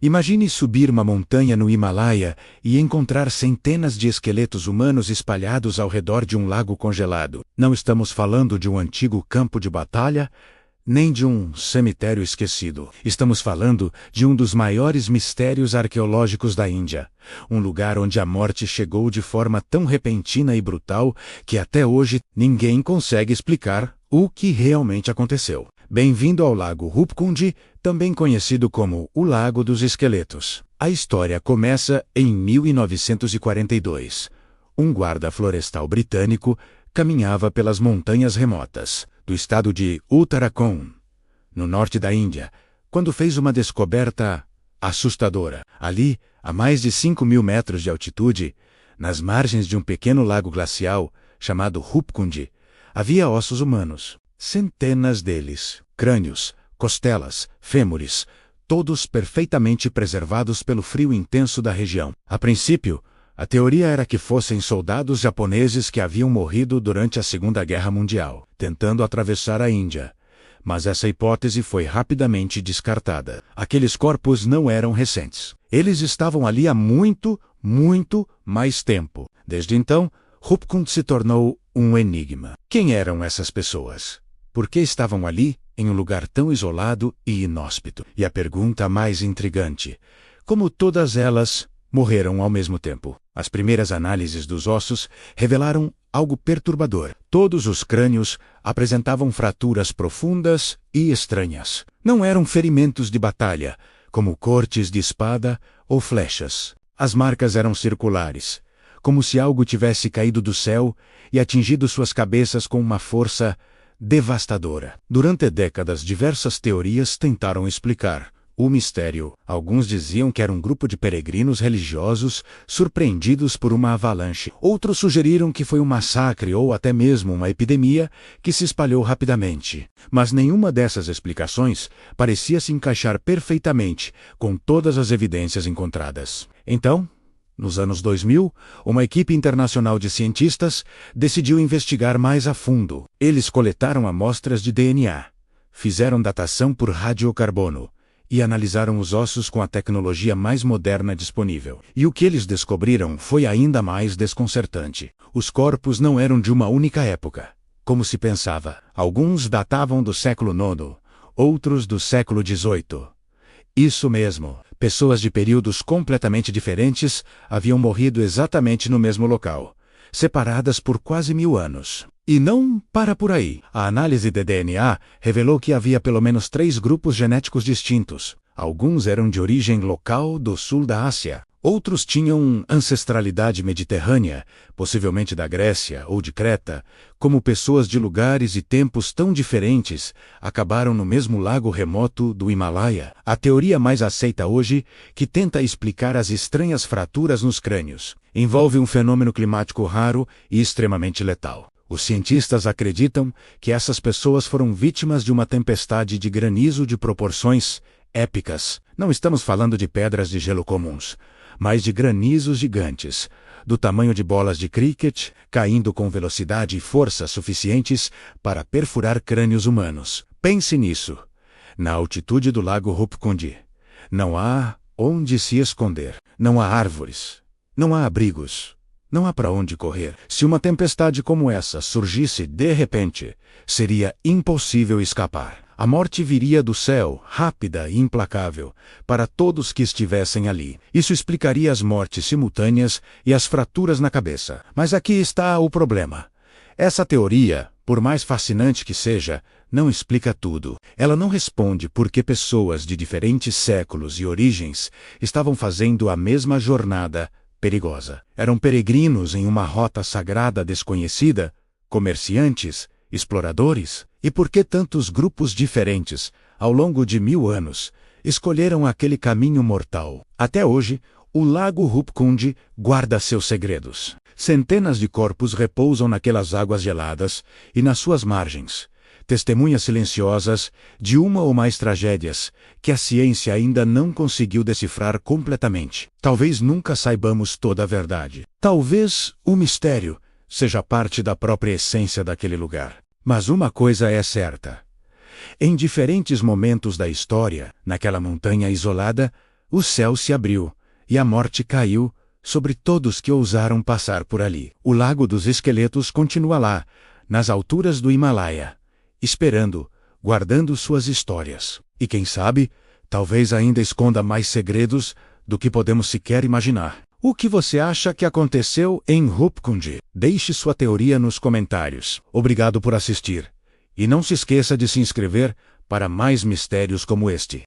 Imagine subir uma montanha no Himalaia e encontrar centenas de esqueletos humanos espalhados ao redor de um lago congelado. Não estamos falando de um antigo campo de batalha, nem de um cemitério esquecido. Estamos falando de um dos maiores mistérios arqueológicos da Índia. Um lugar onde a morte chegou de forma tão repentina e brutal que até hoje ninguém consegue explicar o que realmente aconteceu. Bem-vindo ao Lago Rupkundi, também conhecido como o Lago dos Esqueletos. A história começa em 1942. Um guarda florestal britânico caminhava pelas montanhas remotas do estado de Uttarakhand, no norte da Índia, quando fez uma descoberta assustadora. Ali, a mais de 5.000 metros de altitude, nas margens de um pequeno lago glacial chamado Rupkundi, havia ossos humanos. Centenas deles, crânios, costelas, fêmures, todos perfeitamente preservados pelo frio intenso da região. A princípio, a teoria era que fossem soldados japoneses que haviam morrido durante a Segunda Guerra Mundial, tentando atravessar a Índia. Mas essa hipótese foi rapidamente descartada. Aqueles corpos não eram recentes. Eles estavam ali há muito mais tempo. Desde então, Rupkundi se tornou um enigma. Quem eram essas pessoas? Por que estavam ali, em um lugar tão isolado e inóspito? E a pergunta mais intrigante: como todas elas morreram ao mesmo tempo? As primeiras análises dos ossos revelaram algo perturbador. Todos os crânios apresentavam fraturas profundas e estranhas. Não eram ferimentos de batalha, como cortes de espada ou flechas. As marcas eram circulares, como se algo tivesse caído do céu e atingido suas cabeças com uma força devastadora. Durante décadas, diversas teorias tentaram explicar o mistério. Alguns diziam que era um grupo de peregrinos religiosos surpreendidos por uma avalanche. Outros sugeriram que foi um massacre ou até mesmo uma epidemia que se espalhou rapidamente. Mas nenhuma dessas explicações parecia se encaixar perfeitamente com todas as evidências encontradas. Então, nos anos 2000, uma equipe internacional de cientistas decidiu investigar mais a fundo. Eles coletaram amostras de DNA, fizeram datação por radiocarbono e analisaram os ossos com a tecnologia mais moderna disponível. E o que eles descobriram foi ainda mais desconcertante. Os corpos não eram de uma única época, como se pensava. Alguns datavam do século IX, outros do século XVIII. Isso mesmo. Pessoas de períodos completamente diferentes haviam morrido exatamente no mesmo local, separadas por quase 1000 anos. E não para por aí. A análise de DNA revelou que havia pelo menos 3 grupos genéticos distintos. Alguns eram de origem local do sul da Ásia. Outros tinham ancestralidade mediterrânea, possivelmente da Grécia ou de Creta. Como pessoas de lugares e tempos tão diferentes acabaram no mesmo lago remoto do Himalaia. A teoria mais aceita hoje, que tenta explicar as estranhas fraturas nos crânios, envolve um fenômeno climático raro e extremamente letal. Os cientistas acreditam que essas pessoas foram vítimas de uma tempestade de granizo de proporções épicas. Não estamos falando de pedras de gelo comuns, mas de granizos gigantes, do tamanho de bolas de cricket, caindo com velocidade e força suficientes para perfurar crânios humanos. Pense nisso. Na altitude do lago Rupkundi, não há onde se esconder. Não há árvores. Não há abrigos. Não há para onde correr. Se uma tempestade como essa surgisse de repente, seria impossível escapar. A morte viria do céu, rápida e implacável, para todos que estivessem ali. Isso explicaria as mortes simultâneas e as fraturas na cabeça. Mas aqui está o problema. Essa teoria, por mais fascinante que seja, não explica tudo. Ela não responde por que pessoas de diferentes séculos e origens estavam fazendo a mesma jornada perigosa. Eram peregrinos em uma rota sagrada desconhecida? Comerciantes? Exploradores? E por que tantos grupos diferentes, ao longo de 1000 anos, escolheram aquele caminho mortal? Até hoje, o lago Rupkundi guarda seus segredos. Centenas de corpos repousam naquelas águas geladas e nas suas margens, testemunhas silenciosas de uma ou mais tragédias que a ciência ainda não conseguiu decifrar completamente. Talvez nunca saibamos toda a verdade. Talvez o mistério seja parte da própria essência daquele lugar. Mas uma coisa é certa. Em diferentes momentos da história, naquela montanha isolada, o céu se abriu, e a morte caiu sobre todos que ousaram passar por ali. O Lago dos Esqueletos continua lá, nas alturas do Himalaia, esperando, guardando suas histórias. E quem sabe, talvez ainda esconda mais segredos do que podemos sequer imaginar. O que você acha que aconteceu em Rupkund? Deixe sua teoria nos comentários. Obrigado por assistir. E não se esqueça de se inscrever para mais mistérios como este.